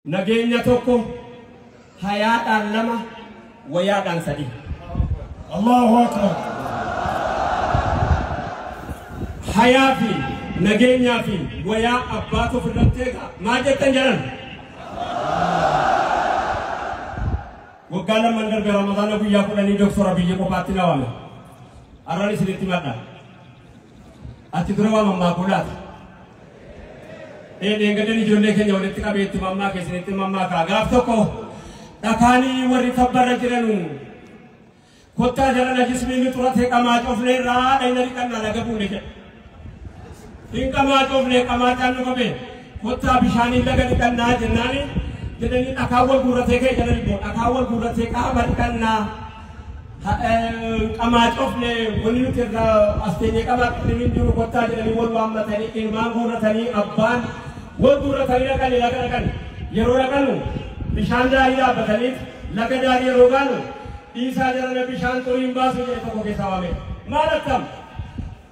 نجينا توكو حياة لما ويا سدي الله أكبر حياة في نجينا في ويا أباتو في الرتيقة ما جت تنجرن وقال من قال برمضان أبو يأكل أني دكتور أبي يكو باتنا وانا أراني سلتي ماذا أتدروا مما قولات إيه نقدر نجون كن يولد تكابي تماما كسر تماما كعاف توكو تكاني ورثة برجرنو كوتا جرنا جسمي متورة كما تفلي را إنري كنا لقبوني كن إن كما تفلي كما تانو كبي كوتا بيشاني لقني كنا جناني جدني أكاول غورة كي جدني بون أكاول غورة كابر كنا كما تفلي ونيو ترى أستيني كما كلمين جرو كوتا جدني والوام تاني إمام غورة تاني أبان والغورة تاني لقني يروح لقنو بيشان جاهيا بتاني لقني جاهي يروحانو إيسا جرنا بيشان تورين باسو جيتا كوكي سوامي ما رتم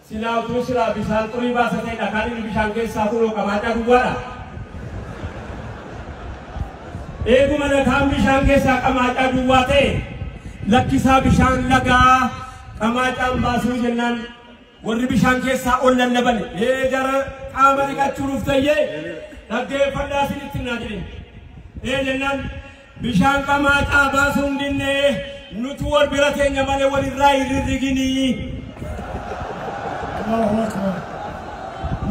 سلاو توسلا بيشان تورين باسو تاني لقاني بيشان كي ساتولو كماتا كوارا एगु मने खाम बिशान के सा कमाचा दुवाते लक्कीसा बिशान लगा कमाचा बासु जन्नन वर्री बिशान के सा ओलन लबन ये जर कामरी का चुरुफ ये लगे फंडा सिनित नाजरी ये जन्नन बिशान कमाचा बासु दिने नुतुवर बिरते न्यमने वरी राई रिगिनी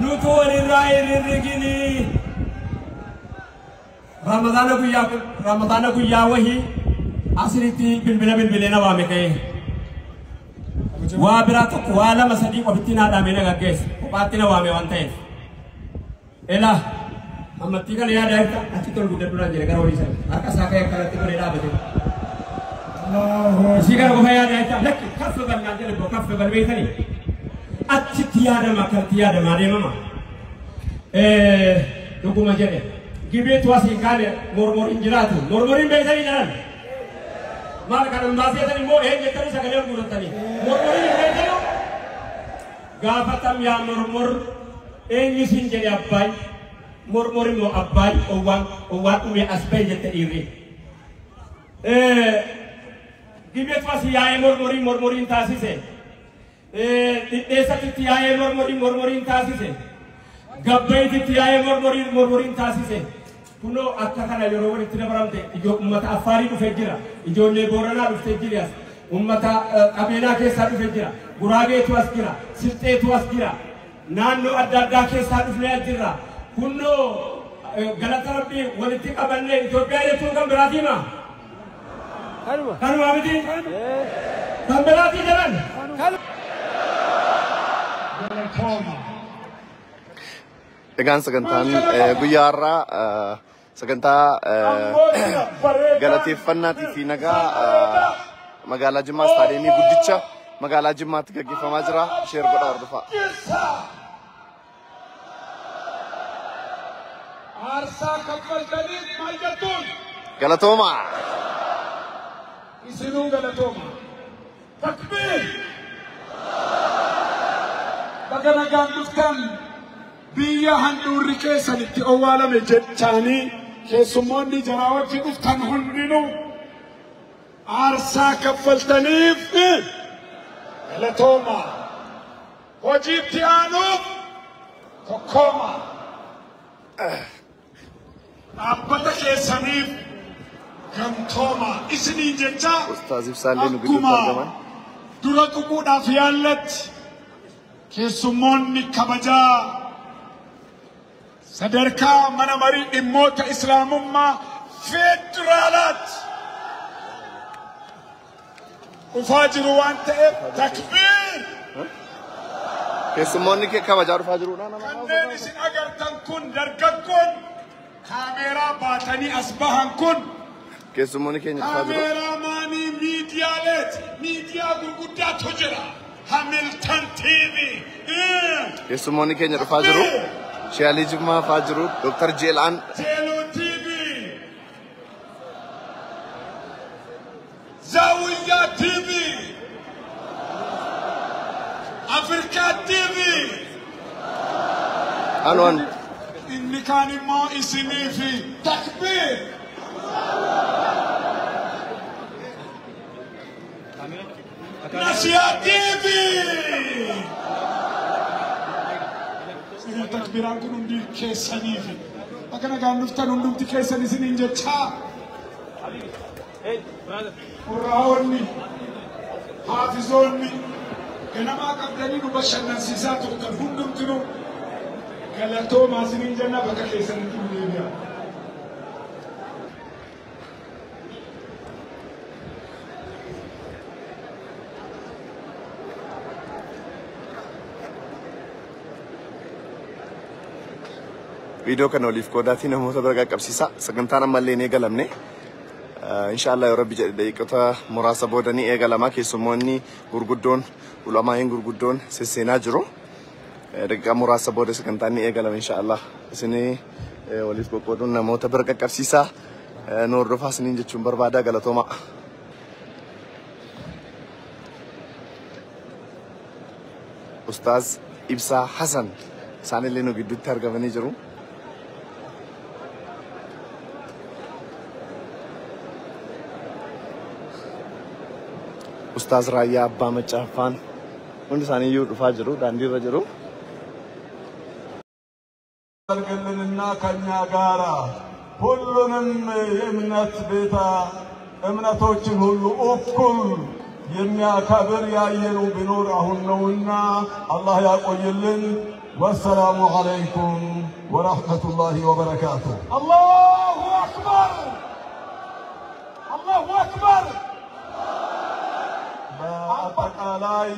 नुतुवर राई रिगिनी रमज़ान को या वही आसरिती बिलबिलेना वामे कहे वाबिरा तो कुआला मसदी को बितना दामेने का केस उपातिना वामे वंते एला हम मत्ती का लिया डायरेक्ट अच्छी तो गुड्डे टुरा जेरे करो इसे आका साके करती को लेना बते इसी का को भैया डायरेक्ट लकी कफ कर ना जेरे को कफ कर बेसनी अच्छी तियादे मारे मामा तो को मजेरे Gibet wasi kale mormorin jiratu mormorin beitani jalan mal kadang masih tadi mo jetani sakale murat tani mormorin beitani gafatam ya mormor nyisin jadi abbai mormorin mo abbai owan umi asbai jete iri gibet wasi ya mormorin tasise desa titi ya mormorin tasise gabbai titi ya mormorin tasise kuno akka kana yoro woni tine baramte ijo ummata afari du fejira ijo le borana du fejira ummata qabena ke sa du fejira gurage tu askira sitte tu askira nanno adda ke sa du ne ajira kuno galata rabbi woni tika banne ethiopia ye tu kam biratima kanu abidi kam birati jalan dengan sagantaan guyyaarra sagantaa galateeffannaatii fi nagaa magaalaa Jimmaa staadiyeemii guddicha magaalaa Jimmaatti gaggeeffamaa jira. Sheer godhaa hordofaa. Aarsaa kaffaltanii maal jettuun? Galatooma. Isinuu galatooma. Takbiir. Baga nagaan dhuftan. Biyya handhuurri keessanitti owwaalame jechaanii keessummoonni jaraawwachi dhuftan hundinuu aarsaa kaffaltaniif galatooma hojiitti aanuuf tokkooma dhaabbata keessaniif gamtooma isiniin jecha akkuma dura tuquudhaaf yaallatti keessummoonni kabajaa sadarka mana mari dhimmoota islaamummaa federaalaat dhufaa jiru waan ta'eef takbiir keessummoonni kabajaa dhufaa jiru kanneen isin agartan kun dargaggoon kaameeraa baatanii as bahan kun keessummoonni keenya dhufaa jiru kaameeraamaanii miidiyaa gurguddaatu jira Hamilton TV keessummoonni keenya dhufaa jiru Shiali Jimmaa Fajiru, Dr. Jelan. Jelo TV. Zawiya TV. Africa TV. Anwan. Inni kan immoo isinii fi takbiir. biraan kun hundi keessaniif akka nagaan dhuftan hundumti keessan isiniin jecha qurraa'oonni haafizoonni ganamaa qabdanii nu bashannansiisaa turtan hundumtinuu galatoomaa isiniin jenna bakka keessanitti nu deebi'a. Video kan oliif koodaatiin namoota bira qaqqabsiisa sagantaan ammallee ni eegalamne inshallah ya rabbi jedhe daqiiqota muraasa boodanii eegalamaa keessummoonni gurguddoon ulamaa'een gurguddoon sesseenaa jiru daqiiqa muraasa booda sagantaan ni eegalama inshallah isinii oliif qoqqooduun namoota bira qaqqabsiisa nu hordofaa isiniin jechuun barbaada galatooma. Ustaaz Ibsaa Hasan isaanillee nu gidduutti argamanii jiru. Ustaz Raya Abba Macafan hundi isaanii iyyuu dhufaa jiru daandii irra jiru. አገልግልና ከኛ ጋራ ሁሉንም የእምነት ቤታ እምነቶችን ሁሉ እኩል የሚያከብር ያየነው ቢኖር አሁን ነውና አላህ ያቆይልን። ወሰላሙ አለይኩም ወራህመቱላሂ ወበረካቱ። አላሁ አክበር አላሁ አክበር። በአጠቃላይ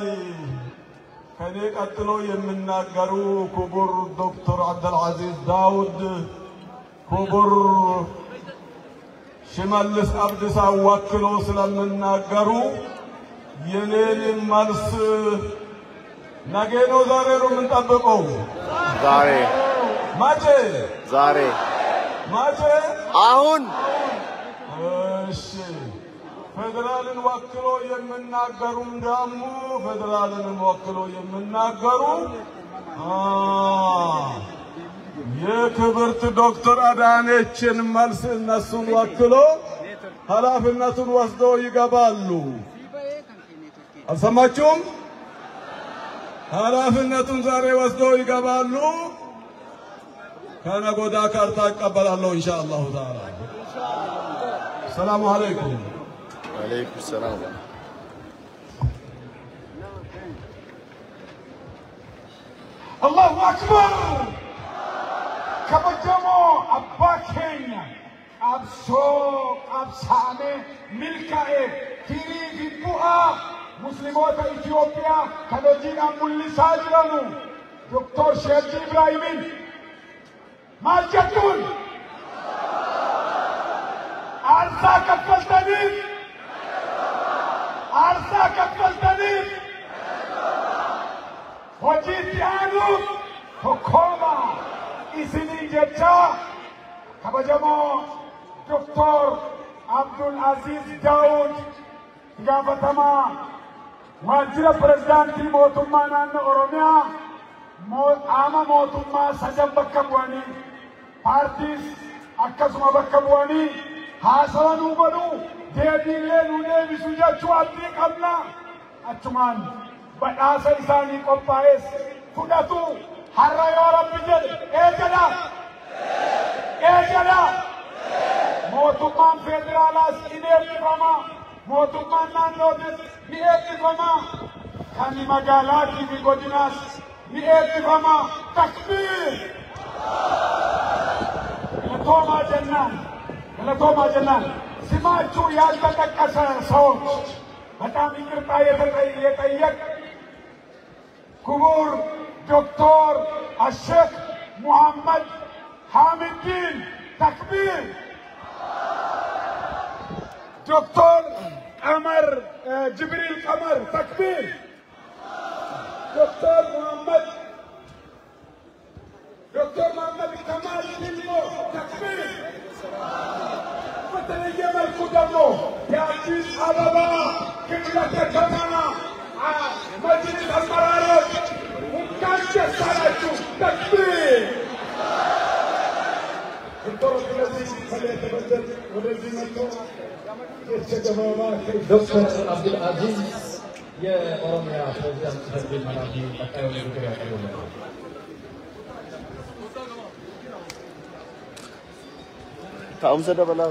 ከኔ ቀጥሎ የሚናገሩ ክቡር ዶክተር አብዱልዓዚዝ ዳውድ፣ ክቡር ሽመልስ አብዲሳ ወክሎ ስለሚናገሩ የኔን መልስ ነገ ነው ዛሬ ነው የምንጠብቀው? ዛሬ። መቼ? ዛሬ። መቼ? አሁን። እሺ ፌደራልን ወክሎ የሚናገሩም ደግሞ ፌደራልን ወክሎ የሚናገሩ የክብርት ዶክተር አዳነችን መልስ እነሱን ወክሎ ኃላፊነቱን ወስዶ ይገባሉ። አልሰማችሁም? ኃላፊነቱን ዛሬ ወስዶ ይገባሉ። ከነገ ወዲያ ካርታ ይቀበላለሁ ኢንሻአላሁ ተዓላ። ሰላም አለይኩም። وعليكم السلام. الله أكبر. كبجمو أبا كينيا أبسو أبسامي ملكاء كيري بيبوها مسلموتا إثيوبيا كانوجين أمولي ساجرانو دكتور شيخ إبراهيم مالجتون أرسا كفلتنين أرسا كفلتنين وجيت عنو حكومة إسنين جتا كبجمو دكتور عبدالعزيز داود قافتما واجر برزدانتي موتما نان أوروميا آما موتما سجن بكبواني پارتيس أكسما بكبواني حاصلان وبنو ديدين لوني بسوجا چواتي قبلا أچمان بداسا إساني قبائس فدتو حرى يا رب جل إيجلا موتمان فيدرالاس إنيري فما موتمان نانودس نيري فما كاني مغالاكي في godinaas نيري فما تكبير لتوما جنان سماچو ያልተጠቀሰ ሰዎች በጣም ይቅርታ የጠየቅ ክቡር ዶክተር الشيخ محمد حامد الدين تكبير دكتور قمر جبريل قمر تكبير دكتور محمد كمال دينو تكبير فتنجي ملكو دمو يا عزيز أبابا كملة كمانا مجلس المرارات ممكنش سالتو تكبير الطرق الذي فليتبدل والذي ملكو دكتور عبد العزيز يا أورميا بريزيدنت تبديل منابي أكايو نيجيريا taa'umsa dabalaa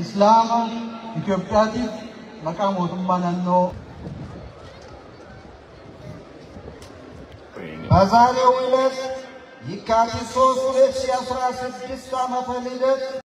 Islaama Itoophiyaatiif maqaa mootummaa naannoo በዛሬው ዕለት የካቲት 3 2016 ዓመተ ምህረት